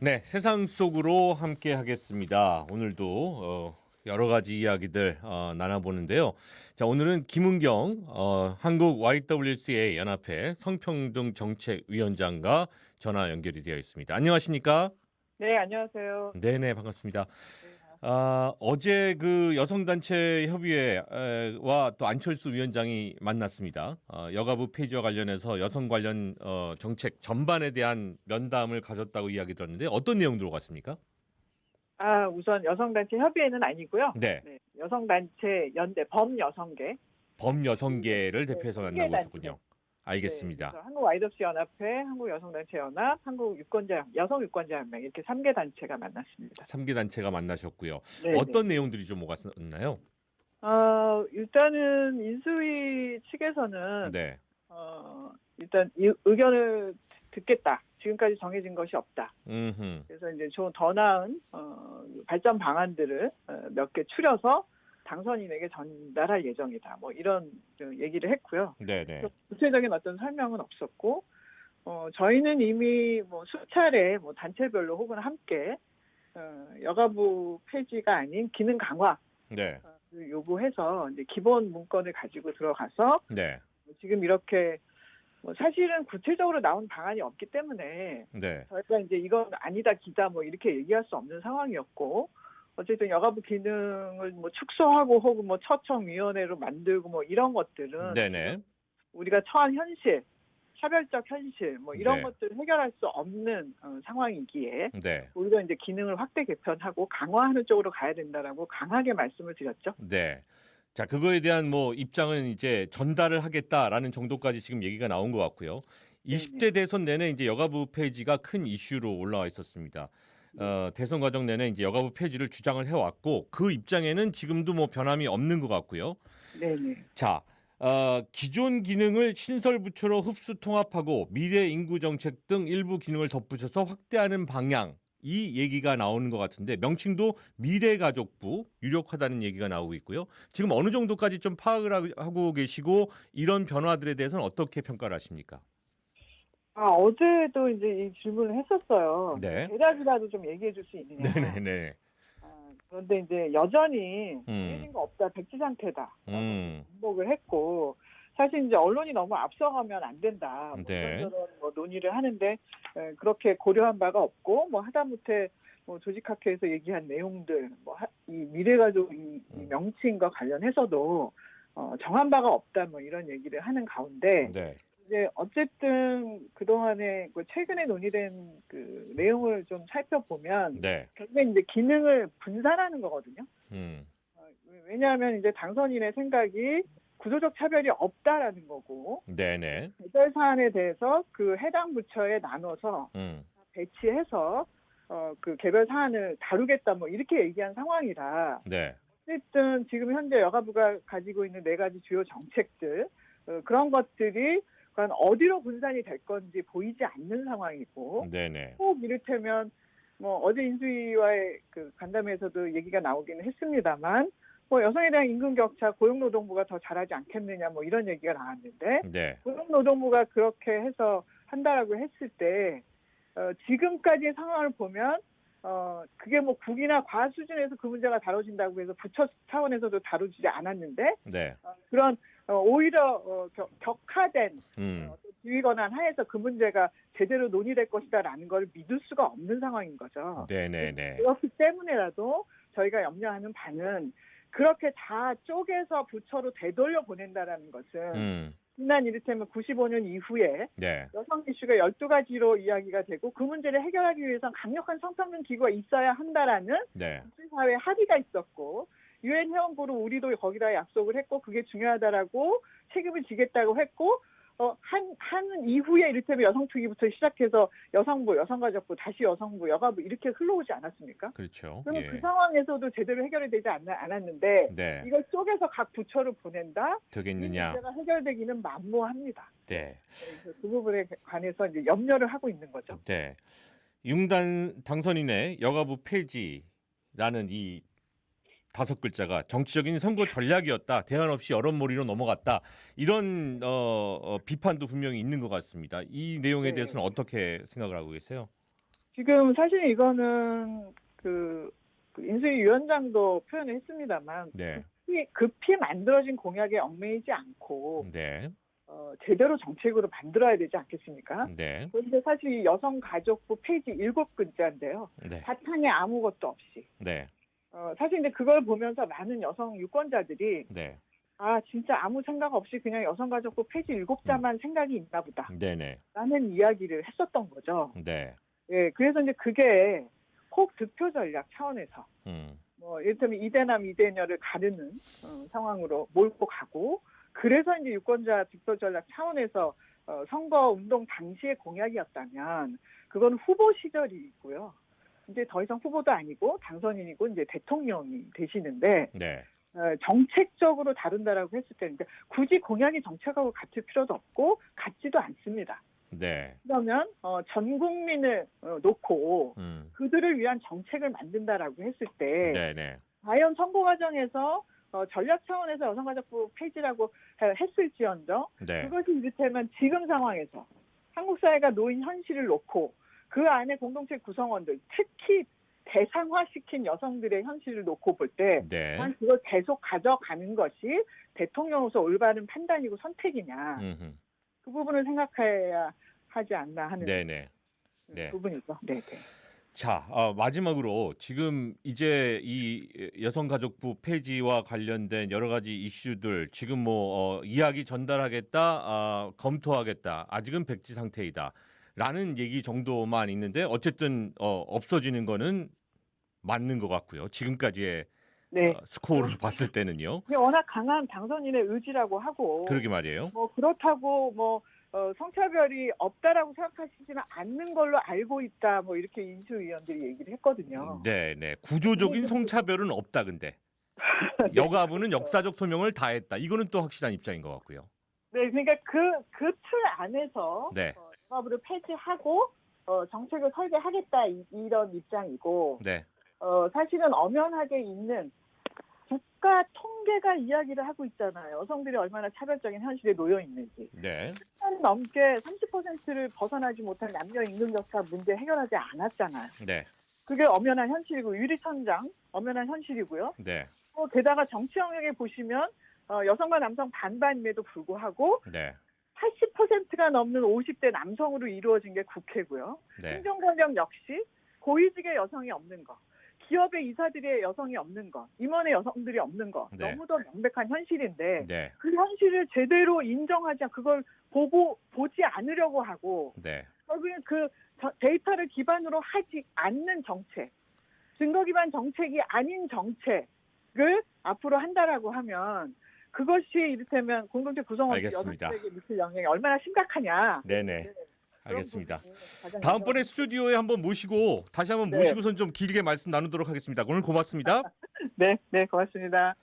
네, 세상 속으로 함께 하겠습니다. 오늘도 여러 가지 이야기들 나눠보는데요. 자, 오늘은 김은경 한국 YWCA 연합회 성평등 정책위원장과 전화 연결이 되어 있습니다. 안녕하십니까? 네, 안녕하세요. 네네, 반갑습니다. 네, 반갑습니다. 어제 그 여성단체 협의회와 또 안철수 위원장이 만났습니다. 여가부 폐지와 관련해서 여성 관련 정책 전반에 대한 면담을 가졌다고 이야기 들었는데 어떤 내용 들어갔습니까? 우선 여성단체 협의회는 아니고요. 네. 네, 여성단체 연대 범여성계. 범여성계를 네, 대표해서 세 만나고 단체. 오셨군요. 네, 알겠습니다. 그래서 한국 와이드업스 연합회, 한국 여성단체 연합, 한국 유권자 여성 유권자 연맹 이렇게 3개 단체가 만났습니다. 3개 단체가 만나셨고요. 네, 네. 어떤 내용들이 좀 오갔나요? 일단은 인수위 측에서는 네. 일단 이 의견을 듣겠다. 지금까지 정해진 것이 없다. 음흠. 그래서 이제 좀 더 나은 발전 방안들을 몇 개 추려서 당선인에게 전달할 예정이다. 뭐 이런 얘기를 했고요. 네네. 구체적인 어떤 설명은 없었고, 저희는 이미 뭐 수차례 뭐 단체별로 혹은 함께 여가부 폐지가 아닌 기능 강화 네. 요구해서 이제 기본 문건을 가지고 들어가서 네. 지금 이렇게 뭐 사실은 구체적으로 나온 방안이 없기 때문에 네. 저희가 이제 이건 아니다 기다 뭐 이렇게 얘기할 수 없는 상황이었고 어쨌든 여가부 기능을 뭐 축소하고 혹은 뭐 처청위원회로 만들고 뭐 이런 것들은 네네. 우리가 처한 현실, 차별적 현실 뭐 이런 네. 것들을 해결할 수 없는 상황이기에 네. 오히려 이제 기능을 확대 개편하고 강화하는 쪽으로 가야 된다라고 강하게 말씀을 드렸죠. 네. 자, 그거에 대한 뭐 입장은 이제 전달을 하겠다라는 정도까지 지금 얘기가 나온 것 같고요. 네네. 20대 대선 내내 이제 여가부 폐지가 큰 이슈로 올라와 있었습니다. 대선 과정 내내 이제 여가부 폐지를 주장을 해왔고 그 입장에는 지금도 뭐 변함이 없는 것 같고요. 네네. 자, 기존 기능을 신설 부처로 흡수 통합하고 미래 인구 정책 등 일부 기능을 덧붙여서 확대하는 방향. 이 얘기가 나오는 것 같은데 명칭도 미래가족부 유력하다는 얘기가 나오고 있고요. 지금 어느 정도까지 좀 파악을 하고 계시고 이런 변화들에 대해서는 어떻게 평가를 하십니까? 어제도 이제 이 질문을 했었어요. 네. 대략이라도 좀 얘기해 줄 수 있느냐. 네네네. 그런데 이제 여전히 음. 정해진 거 없다, 백지 상태다. 음. 반복을 했고, 사실 이제 언론이 너무 앞서가면 안 된다. 뭐 네. 이런저런 뭐 논의를 하는데, 그렇게 고려한 바가 없고, 뭐 하다못해 뭐 조직학회에서 얘기한 내용들, 이 미래가족 이 명칭과 관련해서도, 정한 바가 없다, 뭐 이런 얘기를 하는 가운데, 네. 이제 어쨌든 그동안에 최근에 논의된 그 내용을 좀 살펴보면 네. 결국엔 이제 기능을 분산하는 거거든요. 음. 왜냐하면 이제 당선인의 생각이 구조적 차별이 없다라는 거고 네네. 개별 사안에 대해서 그 해당 부처에 나눠서 음. 배치해서 그 개별 사안을 다루겠다 뭐 이렇게 얘기한 상황이라 네. 어쨌든 지금 현재 여가부가 가지고 있는 4가지 주요 정책들 그런 것들이 과연 어디로 분산이 될 건지 보이지 않는 상황이고 네네. 꼭 이를테면 뭐 어제 인수위와의 그 간담회에서도 얘기가 나오기는 했습니다만 뭐 여성에 대한 임금 격차 고용노동부가 더 잘하지 않겠느냐 뭐 이런 얘기가 나왔는데 네. 고용노동부가 그렇게 해서 한다라고 했을 때 지금까지의 상황을 보면 그게 뭐 국이나 과학 수준에서 그 문제가 다뤄진다고 해서 부처 차원에서도 다루지 않았는데 네. 그런 오히려 격화된 지휘 권한 하에서 그 문제가 제대로 논의될 것이다라는 걸 믿을 수가 없는 상황인 거죠. 네네네. 그렇기 때문에라도 저희가 염려하는 바는 그렇게 다 쪼개서 부처로 되돌려 보낸다라는 것은 지난 이를테면 95년 이후에 네. 여성 이슈가 12가지로 이야기가 되고 그 문제를 해결하기 위해서는 강력한 성평등 기구가 있어야 한다라는 네. 국제사회 합의가 있었고 유엔 회원국으로 우리도 거기다 약속을 했고 그게 중요하다라고 책임을 지겠다고 했고 한 이후에 이를테면 여성특위부터 시작해서 여성부, 여성가족부, 다시 여성부, 여가부 이렇게 흘러오지 않았습니까? 그렇죠. 그러면 예. 그 상황에서도 제대로 해결이 되지 않았는데 네. 이걸 쪼개서 각 부처로 보낸다? 이 되겠느냐? 문제가 해결되기는 만무합니다. 네. 그래서 그 부분에 관해서 이제 염려를 하고 있는 거죠. 네. 융단 당선인의 여가부 폐지라는 이 5글자가 정치적인 선거 전략이었다. 대안 없이 여론몰이로 넘어갔다. 이런 비판도 분명히 있는 것 같습니다. 이 내용에 네. 대해서는 어떻게 생각을 하고 계세요? 지금 사실 이거는 그 인수위 위원장도 표현을 했습니다만 네. 급히 만들어진 공약에 얽매이지 않고 네. 제대로 정책으로 만들어야 되지 않겠습니까? 네. 그런데 사실 이 여성가족부 페이지 7글자인데요. 네. 바탕에 아무것도 없이. 네. 사실 이제 그걸 보면서 많은 여성 유권자들이 네. 아 진짜 아무 생각 없이 그냥 여성가족부 페이지 7자만 생각이 있나 보다. 네네. 라는 이야기를 했었던 거죠. 네. 예, 그래서 이제 그게 혹 득표 전략 차원에서 뭐 이를테면 이대남 이대녀를 가르는 상황으로 몰고 가고 그래서 이제 유권자 득표 전략 차원에서 선거 운동 당시의 공약이었다면 그건 후보 시절이고요. 이제 더 이상 후보도 아니고 당선인이고 이제 대통령이 되시는데 네. 정책적으로 다룬다라고 했을 때 그러니까 굳이 공약이 정책하고 같을 필요도 없고 같지도 않습니다. 네. 그러면 전 국민을 놓고 그들을 위한 정책을 만든다라고 했을 때 네네. 과연 선거 과정에서 전략 차원에서 여성가족부 폐지라고 했을지언정 네. 그것이 이를테면 지금 상황에서 한국 사회가 놓인 현실을 놓고 그 안에 공동체 구성원들 특히 대상화시킨 여성들의 현실을 놓고 볼 때 네. 그걸 계속 가져가는 것이 대통령으로서 올바른 판단이고 선택이냐 그 부분을 생각해야 하지 않나 하는 네네. 네. 부분이죠. 네. 자, 마지막으로 지금 이제 이 여성가족부 폐지와 관련된 여러 가지 이슈들 지금 뭐 이야기 전달하겠다, 검토하겠다, 아직은 백지 상태이다라는 얘기 정도만 있는데 어쨌든 없어지는 거는 맞는 것 같고요. 지금까지의 네. 스코어를 봤을 때는요. 워낙 강한 당선인의 의지라고 하고 그러게 말이에요. 뭐 그렇다고 뭐 성차별이 없다라고 생각하시지는 않는 걸로 알고 있다. 뭐 이렇게 인수위원들이 얘기를 했거든요. 네, 네. 구조적인 성차별은 없다 근데. 여가부는 역사적 소명을 다했다. 이거는 또 확실한 입장인 것 같고요. 네, 그러니까 그 틀 안에서 네. 여가부를 폐지하고 정책을 설계하겠다 이런 입장이고 네. 사실은 엄연하게 있는 국가 통계가 이야기를 하고 있잖아요. 여성들이 얼마나 차별적인 현실에 놓여 있는지. 네. 10년 넘게 30%를 벗어나지 못한 남녀 임금 격차 문제 해결하지 않았잖아요. 네. 그게 엄연한 현실이고 유리천장 엄연한 현실이고요. 네. 게다가 정치 영역에 보시면 여성과 남성 반반임에도 불구하고 네. 80%가 넘는 50대 남성으로 이루어진 게 국회고요. 네. 행정권력 역시 고위직의 여성이 없는 거. 기업의 이사들의 여성이 없는 것, 임원의 여성들이 없는 것 네. 너무도 명백한 현실인데 네. 그 현실을 제대로 인정하지 않고 그걸 보지 않으려고 하고 네. 결국엔 그 데이터를 기반으로 하지 않는 정책, 증거 기반 정책이 아닌 정책을 앞으로 한다라고 하면 그것이 이를테면 공동체 구성원 알겠습니다. 여성들에게 미칠 영향이 얼마나 심각하냐. 네네. 알겠습니다. 가장 다음번에 스튜디오에 한번 모시고 다시 한번 네. 모시고선 좀 길게 말씀 나누도록 하겠습니다. 오늘 고맙습니다. 네, 고맙습니다.